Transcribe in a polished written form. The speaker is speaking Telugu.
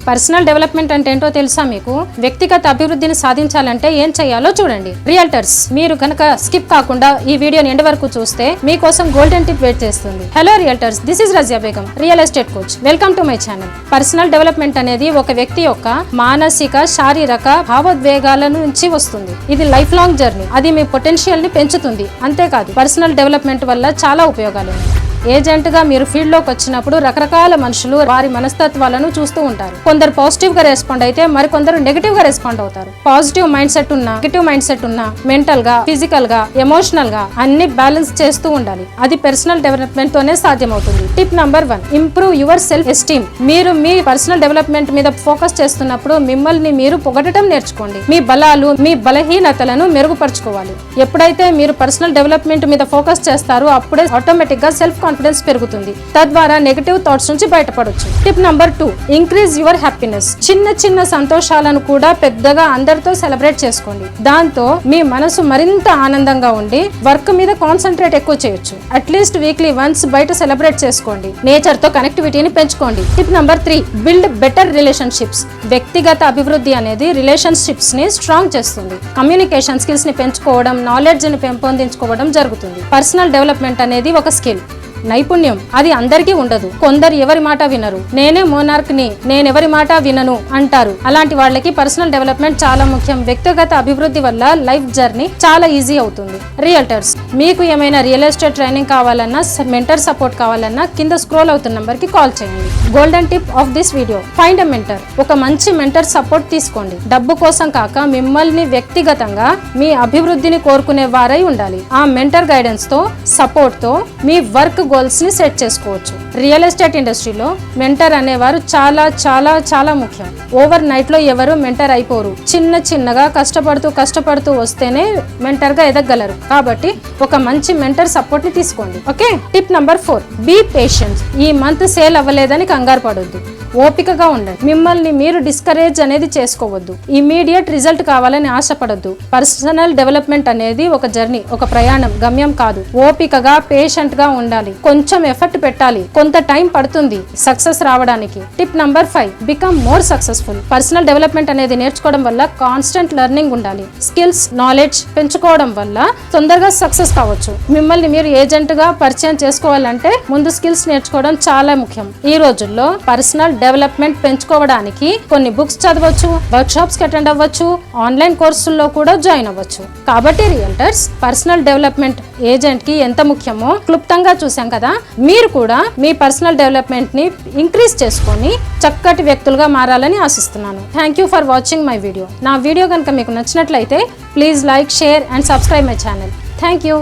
పర్సనల్ డెవలప్మెంట్ అంటే ఏంటో తెలుసా మీకు? వ్యక్తిగత అభివృద్ధిని సాధించాలంటే ఏం చేయాలో చూడండి. రియల్టర్స్, మీరు కనుక స్కిప్ కాకుండా ఈ వీడియోని ఎండ్ వరకు చూస్తే మీకోసం గోల్డెన్ టిప్ వెయిట్ చేస్తుంది. Hello realtors, this is Razia Begum, real estate coach. Welcome to my channel. Personal development అనేది ఒక వ్యక్తి యొక్క మానసిక, శారీరక భావోద్వేగాల నుంచి వస్తుంది. ఇది లైఫ్ లాంగ్ జర్నీ. అది మీ పొటెన్షియల్ ని పెంచుతుంది. అంతేకాదు, పర్సనల్ డెవలప్మెంట్ వల్ల చాలా ఉపయోగాలు ఉన్నాయి. ఏజెంట్ గా మీరు ఫీల్డ్ లోకి వచ్చినప్పుడు రకరకాల మనుషులు వారి మనస్తత్వాలను చూస్తూ ఉంటారు. కొందరు పాజిటివ్ గా రెస్పాండ్ అయితే మరికొందరు నెగటివ్ గా రెస్పాండ్ అవుతారు. పాజిటివ్ మైండ్ సెట్ ఉన్న, నెగటివ్ మైండ్ సెట్ ఉన్న, మెంటల్ గా, ఫిజికల్ గా, ఎమోషనల్ గా అన్ని బ్యాలెన్స్ చేస్తూ ఉండాలి. అది పర్సనల్ డెవలప్మెంట్ తోనే సాధ్యమవుతుంది. Tip number 1, improve your self esteem. మీరు మీ పర్సనల్ డెవలప్మెంట్ మీద ఫోకస్ చేస్తున్నప్పుడు మిమ్మల్ని మీరు పొగడటం నేర్చుకోండి. మీ బలాలు, మీ బలహీనతలను మెరుగుపరచుకోవాలి. ఎప్పుడైతే మీరు పర్సనల్ డెవలప్మెంట్ మీద ఫోకస్ చేస్తారో అప్పుడే ఆటోమేటిక్ గా సెల్ఫ్ కాన్ఫిడెన్స్ పెరుగుతుంది. తద్వారా నెగటివ్ థాట్స్ నుంచి బయటపడొచ్చు. Tip number 2, increase your happiness. చిన్న చిన్న సంతోషాలను కూడా పెద్దగా అందరితో సెలబ్రేట్ చేసుకోండి. దాంతో మీ మనసు మరింత ఆనందంగా ఉండి వర్క్ మీద కాన్సన్ట్రేట్ ఎక్కువ చేయొచ్చు. అట్లీస్ట్ వీక్లీ వన్స్ బయట సెలబ్రేట్ చేసుకోండి. నేచర్ తో కనెక్టివిటీని పెంచుకోండి. Tip number 3, build better relationships. వ్యక్తిగత అభివృద్ధి అనేది రిలేషన్షిప్స్ ని స్ట్రాంగ్ చేస్తుంది. కమ్యూనికేషన్ స్కిల్స్ ని పెంచుకోవడం, నాలెడ్జ్ ని పెంపొందించుకోవడం జరుగుతుంది. పర్సనల్ డెవలప్మెంట్ అనేది ఒక స్కిల్, నైపుణ్యం. అది అందరికీ ఉండదు. కొందరు ఎవరి మాట వినరు. నేనే మోనార్క్ ని, నేనెవరి మాట వినను అంటారు. అలాంటి వాళ్ళకి పర్సనల్ డెవలప్మెంట్ చాలా ముఖ్యం. వ్యక్తిగత అభివృద్ధి వల్ల లైఫ్ జర్నీ చాలా ఈజీ అవుతుంది. రియల్టర్స్, మీకు ఏమైనా రియల్ ఎస్టేట్ ట్రైనింగ్ కావాలన్నా, మెంటర్ సపోర్ట్ కావాలన్నా కింద స్క్రోల్ అవుతున్న నంబర్ కి కాల్ చేయండి. Golden tip of this video, find a mentor. ఒక మంచి మెంటర్ సపోర్ట్ తీసుకోండి. డబ్బు కోసం కాక మిమ్మల్ని వ్యక్తిగతంగా మీ అభివృద్ధిని కోరుకునే వారై ఉండాలి. ఆ మెంటర్ గైడెన్స్ తో, సపోర్ట్ తో మీ వర్క్ గోల్స్ ని సెట్ చేసుకోవచ్చు. రియల్ ఎస్టేట్ ఇండస్ట్రీలో మెంటర్ అనేవారు చాలా చాలా చాలా ముఖ్యం. ఓవర్ నైట్ లో ఎవరు మెంటర్ అయిపోరు. చిన్న చిన్నగా కష్టపడుతూ వస్తేనే మెంటర్ గా ఎదగలరు. కాబట్టి ఒక మంచి మెంటర్ సపోర్ట్ ని తీసుకోండి. Okay. Tip number 4, be patient. ఈ మంత్ సేల్ అవ్వలేదని కంగారు పడొద్దు. ఓపికగా ఉండండి. మిమ్మల్ని మీరు డిస్కరేజ్ అనేది చేసుకోవద్దు. ఇమీడియట్ రిజల్ట్ కావాలని ఆశపడద్దు. పర్సనల్ డెవలప్మెంట్ అనేది ఒక జర్నీ, ఒక ప్రయాణం, గమ్యం కాదు. ఓపికగా, పేషెంట్ గా ఉండాలి. కొంచెం ఎఫర్ట్ పెట్టాలి. కొంత టైం పడుతుంది సక్సెస్ రావడానికి. Tip number 5, become more successful. Personal development అనేది నేర్చుకోవడం వల్ల కాన్స్టెంట్ లెర్నింగ్ ఉండాలి. స్కిల్స్, నాలెడ్జ్ పెంచుకోవడం వల్ల తొందరగా సక్సెస్ కావచ్చు. మిమ్మల్ని మీరు ఏజెంట్ గా పరిచయం చేసుకోవాలంటే ముందు స్కిల్స్ నేర్చుకోవడం చాలా ముఖ్యం. ఈ రోజుల్లో పర్సనల్ డెవలప్మెంట్ పెంచుకోవడానికి కొన్ని బుక్స్ చదవచ్చు, వర్క్ షాప్స్ కి అటెండ్ అవ్వచ్చు, ఆన్లైన్ కోర్సుల్లో కూడా జాయిన్ అవ్వచ్చు. కాబట్టి రియల్టర్స్, పర్సనల్ డెవలప్మెంట్ ఏజెంట్ కి ఎంత ముఖ్యమో క్లుప్తంగా చూసాం కదా. మీరు కూడా మీ పర్సనల్ డెవలప్మెంట్ ని ఇంక్రీజ్ చేసుకొని చక్కటి వ్యక్తులుగా మారాలని ఆశిస్తున్నాను. Thank you for watching my video. నా వీడియో కనుక మీకు నచ్చినట్లయితే please like, share and subscribe my channel. Thank you.